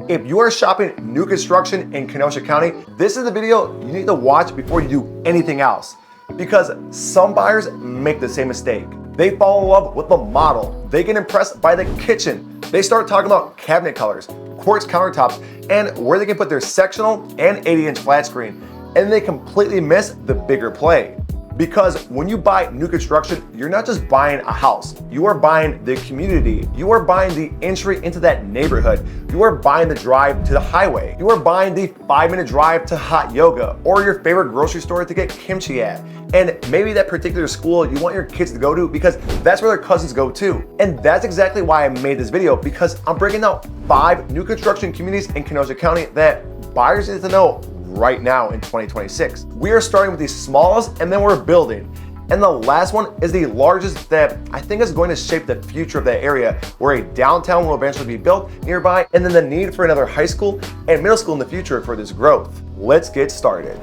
If you are shopping new construction in Kenosha County, this is the video you need to watch before you do anything else. Because some buyers make the same mistake. They fall in love with the model. They get impressed by the kitchen. They start talking about cabinet colors, quartz countertops, and where they can put their sectional and 80-inch flat screen. And they completely miss the bigger play. Because when you buy new construction, you're not just buying a house. You are buying the community. You are buying the entry into that neighborhood. You are buying the drive to the highway. You are buying the 5-minute drive to hot yoga or your favorite grocery store to get kimchi at. And maybe that particular school you want your kids to go to because that's where their cousins go too. And that's exactly why I made this video, because I'm breaking out 5 new construction communities in Kenosha County that buyers need to know right now in 2026. We are starting with the smallest and then we're building. And the last one is the largest that I think is going to shape the future of that area, where a downtown will eventually be built nearby, and then the need for another high school and middle school in the future for this growth. Let's get started.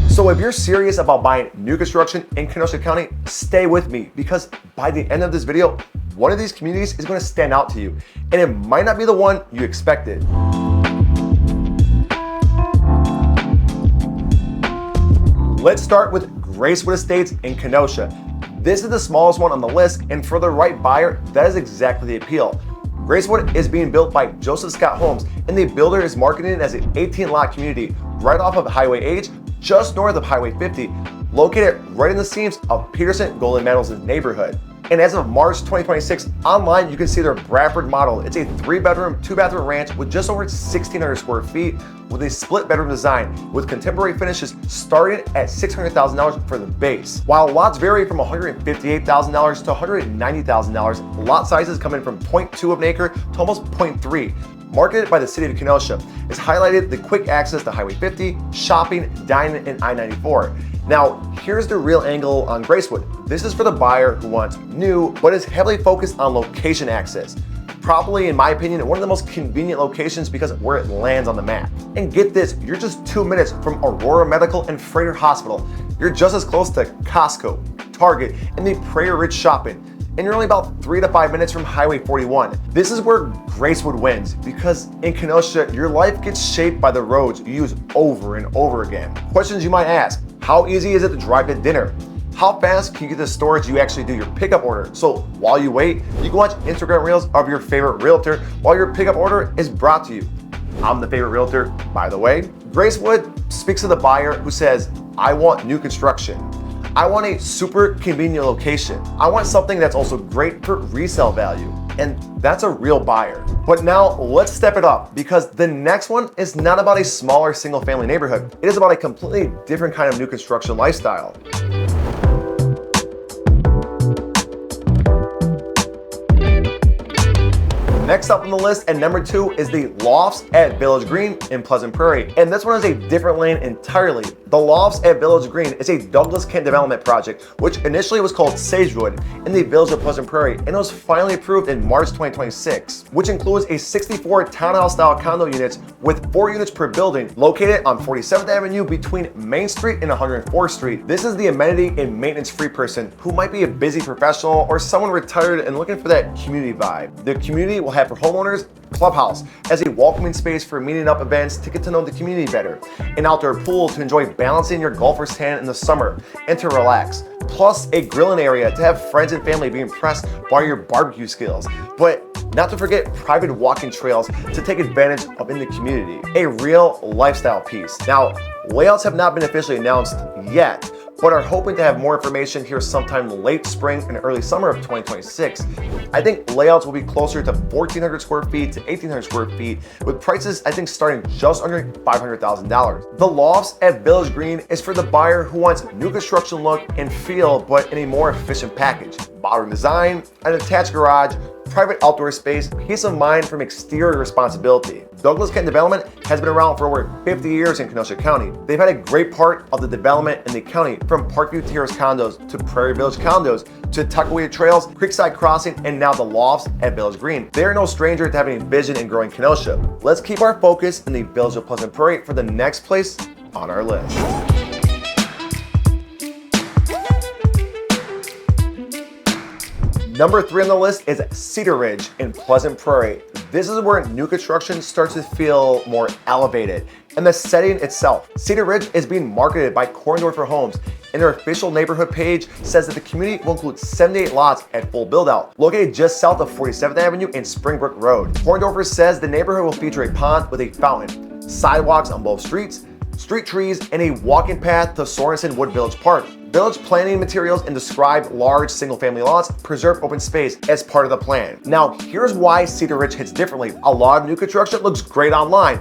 So if you're serious about buying new construction in Kenosha County, stay with me, because by the end of this video, one of these communities is going to stand out to you, and it might not be the one you expected. Let's start with Gracewood Estates in Kenosha. This is the smallest one on the list, and for the right buyer, that is exactly the appeal. Gracewood is being built by Joseph Scott Homes, and the builder is marketing it as an 18-lot community right off of Highway H, just north of Highway 50, located right in the seams of Peterson Golden Meadows' neighborhood. And as of March 2026, online you can see their Bradford model. It's a 3-bedroom, 2-bathroom ranch with just over 1,600 square feet with a split bedroom design with contemporary finishes starting at $600,000 for the base. While lots vary from $158,000 to $190,000, lot sizes come in from 0.2 of an acre to almost 0.3. Marketed by the city of Kenosha, it's highlighted the quick access to Highway 50, shopping, dining, and I-94. Now, here's the real angle on Gracewood. This is for the buyer who wants new, but is heavily focused on location access. Probably, in my opinion, one of the most convenient locations because of where it lands on the map. And get this, you're just 2 minutes from Aurora Medical and Freighter Hospital. You're just as close to Costco, Target, and the Prairie Ridge shopping. And you're only about 3 to 5 minutes from Highway 41. This is where Gracewood wins, because in Kenosha, your life gets shaped by the roads you use over and over again. Questions you might ask: how easy is it to drive to dinner? How fast can you get to the storage you actually do your pickup order? So while you wait, you can watch Instagram reels of your favorite realtor while your pickup order is brought to you. I'm the favorite realtor, by the way. Gracewood speaks to the buyer who says, I want new construction. I want a super convenient location. I want something that's also great for resale value. And that's a real buyer. But now let's step it up, because the next one is not about a smaller single family neighborhood. It is about a completely different kind of new construction lifestyle. Next up on the list, and number 2, is the Lofts at Village Green in Pleasant Prairie. And this one is a different lane entirely. The Lofts at Village Green is a Douglas Kent development project, which initially was called Sagewood in the village of Pleasant Prairie, and it was finally approved in March 2026, which includes a 64 townhouse-style condo units with 4 units per building, located on 47th Avenue between Main Street and 104th Street. This is the amenity and maintenance-free person who might be a busy professional or someone retired and looking for that community vibe. The community will have for homeowners clubhouse as a welcoming space for meeting up events to get to know the community better, an outdoor pool to enjoy balancing your golfer's tan in the summer and to relax, plus a grilling area to have friends and family be impressed by your barbecue skills, but not to forget private walking trails to take advantage of in the community. A real lifestyle piece. Now, layouts have not been officially announced yet, but are hoping to have more information here sometime late spring and early summer of 2026. I think layouts will be closer to 1,400 square feet to 1,800 square feet, with prices I think starting just under $500,000. The Lofts at Village Green is for the buyer who wants new construction look and feel, but in a more efficient package. Modern design, an attached garage, private outdoor space, peace of mind from exterior responsibility. Douglas Kent Development has been around for over 50 years in Kenosha County. They've had a great part of the development in the county, from Parkview Terrace condos to Prairie Village condos to Tuckaway Trails, Creekside Crossing, and now the Lofts at Village Green. They're no stranger to having a vision in growing Kenosha. Let's keep our focus in the village of Pleasant Prairie for the next place on our list. Number 3 on the list is Cedar Ridge in Pleasant Prairie. This is where new construction starts to feel more elevated. And the setting itself. Cedar Ridge is being marketed by Korndorfer Homes, and their official neighborhood page says that the community will include 78 lots at full build-out, located just south of 47th Avenue and Springbrook Road. Korndorfer says the neighborhood will feature a pond with a fountain, sidewalks on both streets, street trees, and a walking path to Sorensen Wood Village Park. Village planning materials and describe large single-family lots preserve open space as part of the plan. Now, here's why Cedar Ridge hits differently. A lot of new construction looks great online.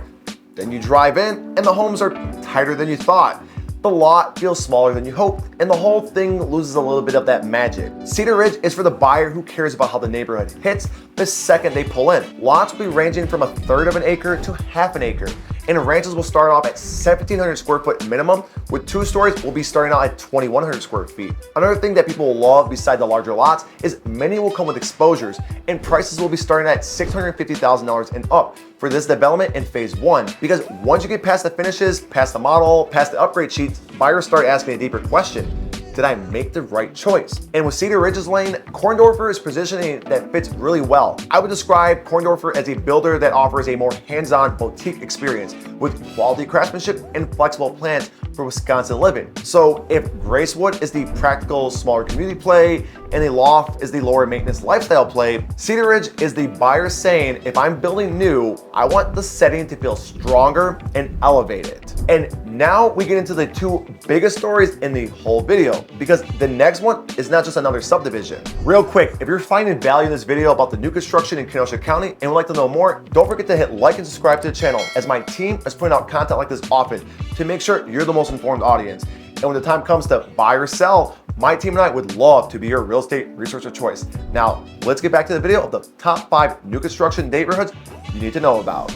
Then you drive in and the homes are tighter than you thought. The lot feels smaller than you hoped, and the whole thing loses a little bit of that magic. Cedar Ridge is for the buyer who cares about how the neighborhood hits the second they pull in. Lots will be ranging from 1/3 of an acre to half an acre, and ranches will start off at 1,700 square foot minimum, with 2 stories will be starting out at 2,100 square feet. Another thing that people will love beside the larger lots is many will come with exposures, and prices will be starting at $650,000 and up for this development in phase 1, because once you get past the finishes, past the model, past the upgrade sheets, buyers start asking a deeper question. Did I make the right choice? And with Cedar Ridge's lane, Korndorfer is positioning that fits really well. I would describe Korndorfer as a builder that offers a more hands-on boutique experience with quality craftsmanship and flexible plans for Wisconsin living. So if Gracewood is the practical, smaller community play, and the Loft is the lower maintenance lifestyle play, Cedar Ridge is the buyer saying, if I'm building new, I want the setting to feel stronger and elevated. And now we get into the 2 biggest stories in the whole video, because the next one is not just another subdivision. Real quick, if you're finding value in this video about the new construction in Kenosha County and would like to know more, don't forget to hit like and subscribe to the channel, as my team is putting out content like this often to make sure you're the most informed audience. And when the time comes to buy or sell, my team and I would love to be your real estate resource of choice. Now, let's get back to the video of the top 5 new construction neighborhoods you need to know about.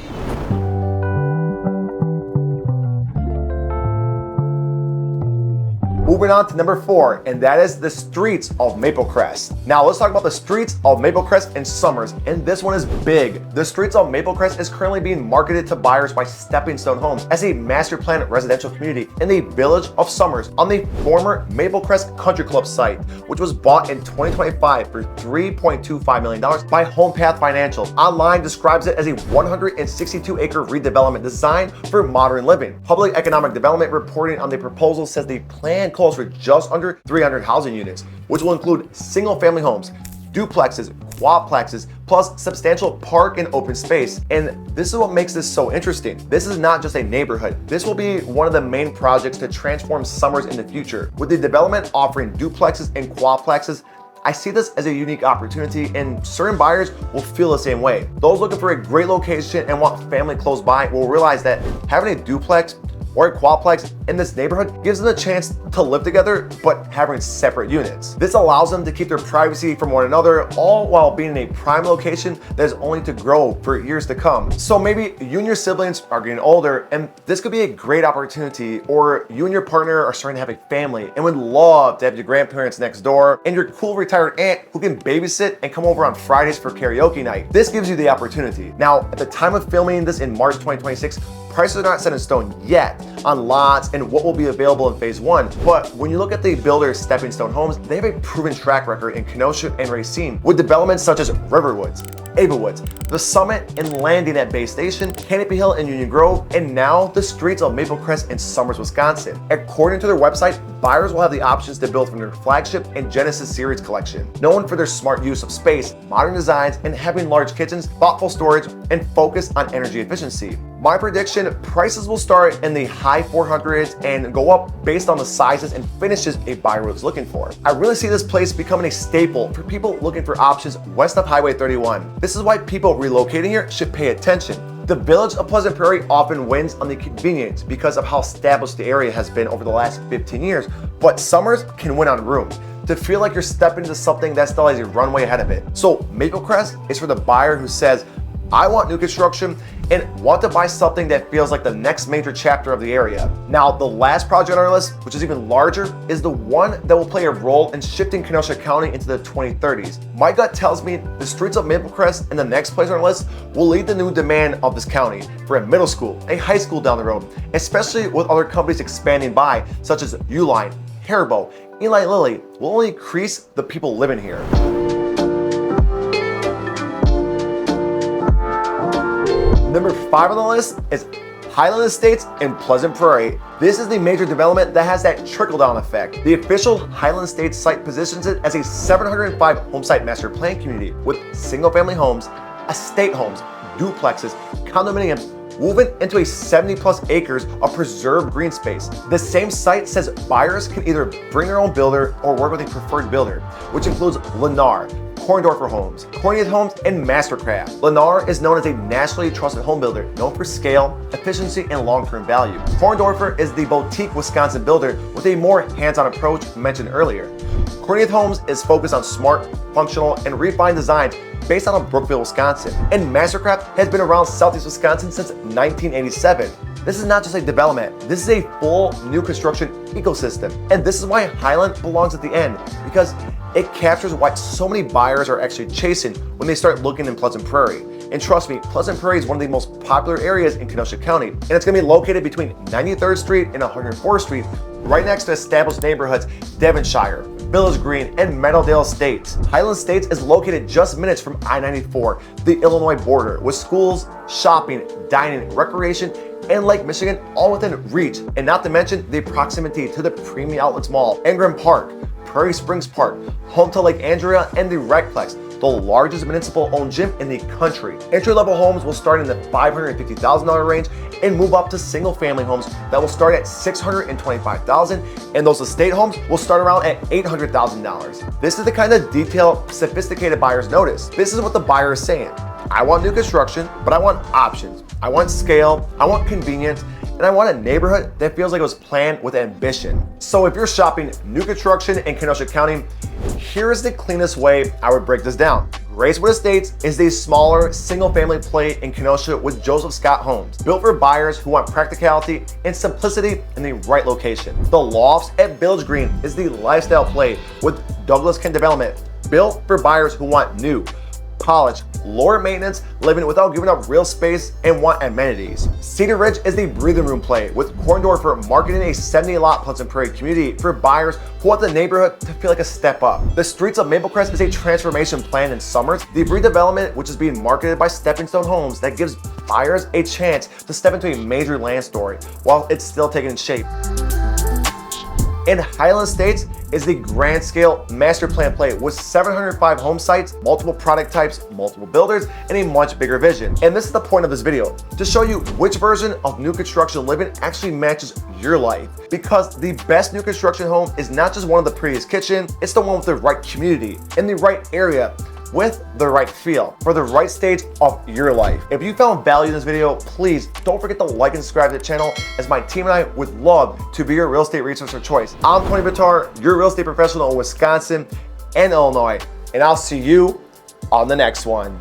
Moving on to number 4, and that is the streets of Maplecrest. Now let's talk about the streets of Maplecrest and Summers, and this one is big. The streets of Maplecrest is currently being marketed to buyers by Stepping Stone Homes as a master plan residential community in the village of Summers on the former Maplecrest Country Club site, which was bought in 2025 for $3.25 million by HomePath Financial. Online describes it as a 162-acre redevelopment designed for modern living. Public Economic Development reporting on the proposal says the plan calls for just under 300 housing units, which will include single-family homes, duplexes, quadplexes, plus substantial park and open space. And this is what makes this so interesting. This is not just a neighborhood. This will be one of the main projects to transform Summers in the future. With the development offering duplexes and quadplexes, I see this as a unique opportunity, and certain buyers will feel the same way. Those looking for a great location and want family close by will realize that having a duplex or a quadplex in this neighborhood gives them a chance to live together, but having separate units. This allows them to keep their privacy from one another, all while being in a prime location that is only to grow for years to come. So maybe you and your siblings are getting older, and this could be a great opportunity, or you and your partner are starting to have a family and would love to have your grandparents next door and your cool retired aunt who can babysit and come over on Fridays for karaoke night. This gives you the opportunity. Now, at the time of filming this in March 2026, prices are not set in stone yet on lots and what will be available in phase 1. But when you look at the builder Stepping Stone Homes, they have a proven track record in Kenosha and Racine with developments such as Riverwoods, Avawoods, the Summit and Landing at Bay Station, Canopy Hill and Union Grove, and now the streets of Maplecrest in Summers, Wisconsin. According to their website, buyers will have the options to build from their flagship and Genesis series collection, known for their smart use of space, modern designs, and having large kitchens, thoughtful storage, and focus on energy efficiency. My prediction, prices will start in the high 400s and go up based on the sizes and finishes a buyer was looking for. I really see this place becoming a staple for people looking for options west of Highway 31. This is why people relocating here should pay attention. The village of Pleasant Prairie often wins on the convenience because of how established the area has been over the last 15 years, but Summers can win on room, to feel like you're stepping into something that still has a runway ahead of it. So Maplecrest is for the buyer who says, I want new construction and want to buy something that feels like the next major chapter of the area. Now, the last project on our list, which is even larger, is the one that will play a role in shifting Kenosha County into the 2030s. My gut tells me the streets of Maplecrest and the next place on our list will lead the new demand of this county for a middle school, a high school down the road, especially with other companies expanding by, such as Uline, Haribo, Eli Lilly, will only increase the people living here. Number 5 on the list is Highland Estates in Pleasant Prairie. This is the major development that has that trickle-down effect. The official Highland Estates site positions it as a 705 home site master plan community with single-family homes, estate homes, duplexes, condominiums, woven into a 70 plus acres of preserved green space. The same site says buyers can either bring their own builder or work with a preferred builder, which includes Lennar, Korndorfer Homes, Cornelius Homes, and Mastercraft. Lennar is known as a nationally trusted home builder known for scale, efficiency, and long-term value. Korndorfer is the boutique Wisconsin builder with a more hands-on approach mentioned earlier. Cornelius Homes is focused on smart, functional, and refined design based out of Brookville, Wisconsin. And Mastercraft has been around Southeast Wisconsin since 1987. This is not just a development, this is a full new construction ecosystem. And this is why Highland belongs at the end, because it captures what so many buyers are actually chasing when they start looking in Pleasant Prairie. And trust me, Pleasant Prairie is one of the most popular areas in Kenosha County, and it's gonna be located between 93rd Street and 104th Street, right next to established neighborhoods Devonshire, Village Green, and Meadowdale Estates. Highland Estates is located just minutes from I-94, the Illinois border, with schools, shopping, dining, recreation, and Lake Michigan all within reach, and not to mention the proximity to the Premium Outlets Mall, Ingram Park, Prairie Springs Park, home to Lake Andrea, and the Recplex, the largest municipal-owned gym in the country. Entry-level homes will start in the $550,000 range and move up to single-family homes that will start at $625,000, and those estate homes will start around at $800,000. This is the kind of detail sophisticated buyers notice. This is what the buyer is saying. I want new construction, but I want options. I want scale, I want convenience, and I want a neighborhood that feels like it was planned with ambition. So if you're shopping new construction in Kenosha County, here is the cleanest way I would break this down. Gracewood Estates is the smaller single-family play in Kenosha with Joseph Scott Homes, built for buyers who want practicality and simplicity in the right location. The Lofts at Village Green is the lifestyle play with Douglas Kent Development, built for buyers who want new, polished, lower maintenance, living without giving up real space and want amenities. Cedar Ridge is the breathing room play with Korndorfer marketing a 70-lot Pleasant Prairie community for buyers who want the neighborhood to feel like a step up. The streets of Maplecrest is a transformation plan in Summers, the redevelopment which is being marketed by Stepping Stone Homes that gives buyers a chance to step into a major land story while it's still taking shape. And Highland Estates is the grand scale master plan play with 705 home sites, multiple product types, multiple builders, and a much bigger vision. And this is the point of this video, to show you which version of new construction living actually matches your life. Because the best new construction home is not just one of the prettiest kitchen, it's the one with the right community, in the right area, with the right feel for the right stage of your life. If you found value in this video, please don't forget to like and subscribe to the channel, as my team and I would love to be your real estate resource of choice. I'm Tony Bitar, your real estate professional in Wisconsin and Illinois, and I'll see you on the next one.